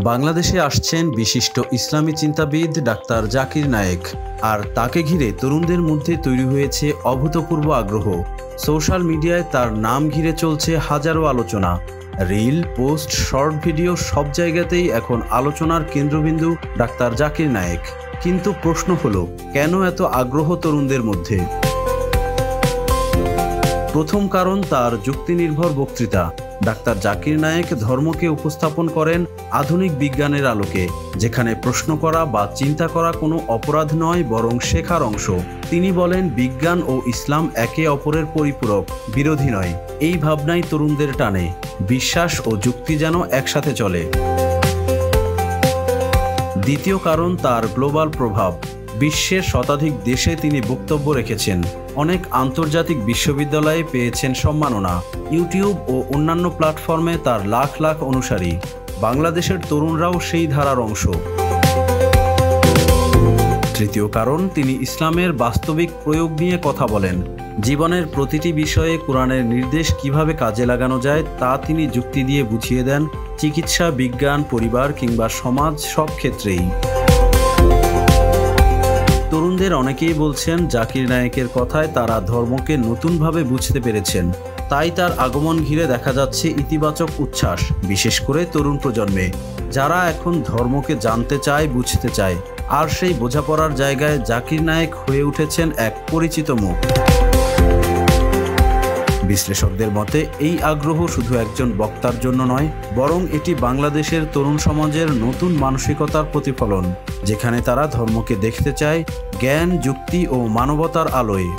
বাংলাদেশে আসছেন বিশিষ্ট ইসলামী চিন্তাবিদ ডাক্তার জাকির নায়েক, আর তাকে ঘিরে তরুণদের মধ্যে তৈরি হয়েছে অভূতপূর্ব আগ্রহ। সোশ্যাল মিডিয়ায় তার নাম ঘিরে চলছে হাজারো আলোচনা। রিল, পোস্ট, শর্ট ভিডিও সব জায়গাতেই এখন আলোচনার কেন্দ্রবিন্দু ডাক্তার জাকির নায়েক। কিন্তু প্রশ্ন হলো, কেন এত আগ্রহ তরুণদের মধ্যে? প্রথম কারণ তার যুক্তিনির্ভর বক্তৃতা। ডাক্তার জাকির নায়েক ধর্মকে উপস্থাপন করেন আধুনিক বিজ্ঞানের আলোকে, যেখানে প্রশ্ন করা বা চিন্তা করা কোনো অপরাধ নয়, বরং শেখার অংশ। তিনি বলেন, বিজ্ঞান ও ইসলাম একে অপরের পরিপূরক, বিরোধী নয়। এই ভাবনাই তরুণদের টানে। বিশ্বাস ও যুক্তি যেন একসাথে চলে। দ্বিতীয় কারণ তার গ্লোবাল প্রভাব। বিশ্বের শতাধিক দেশে তিনি বক্তব্য রেখেছেন। অনেক আন্তর্জাতিক বিশ্ববিদ্যালয়ে পেয়েছেন সম্মাননা। ইউটিউব ও অন্যান্য প্ল্যাটফর্মে তার লাখ লাখ অনুসারী। বাংলাদেশের তরুণরাও সেই ধারার অংশ। তৃতীয় কারণ, তিনি ইসলামের বাস্তবিক প্রয়োগ নিয়ে কথা বলেন। জীবনের প্রতিটি বিষয়ে কোরআনের নির্দেশ কিভাবে কাজে লাগানো যায় তা তিনি যুক্তি দিয়ে বুঝিয়ে দেন। চিকিৎসা, বিজ্ঞান, পরিবার কিংবা সমাজ, সব ক্ষেত্রেই। তরুণদের অনেকেই বলছেন, জাকির নায়েকের কথায় তারা ধর্মকে নতুনভাবে বুঝতে পেরেছেন। তাই তার আগমন ঘিরে দেখা যাচ্ছে ইতিবাচক উচ্ছ্বাস, বিশেষ করে তরুণ প্রজন্মে, যারা এখন ধর্মকে জানতে চায়, বুঝতে চায়। আর সেই বোঝাপড়ার জায়গায় জাকির নায়েক হয়ে উঠেছেন এক পরিচিত মুখ। বিশ্লেষকদের মতে এই আগ্রহ শুধু একজন বক্তার জন্য নয়, বরং এটি বাংলাদেশের তরুণ সমাজের নতুন মানসিকতার প্রতিফলন, যেখানে তারা ধর্মকে দেখতে চায় জ্ঞান, যুক্তি ও মানবতার আলোয়।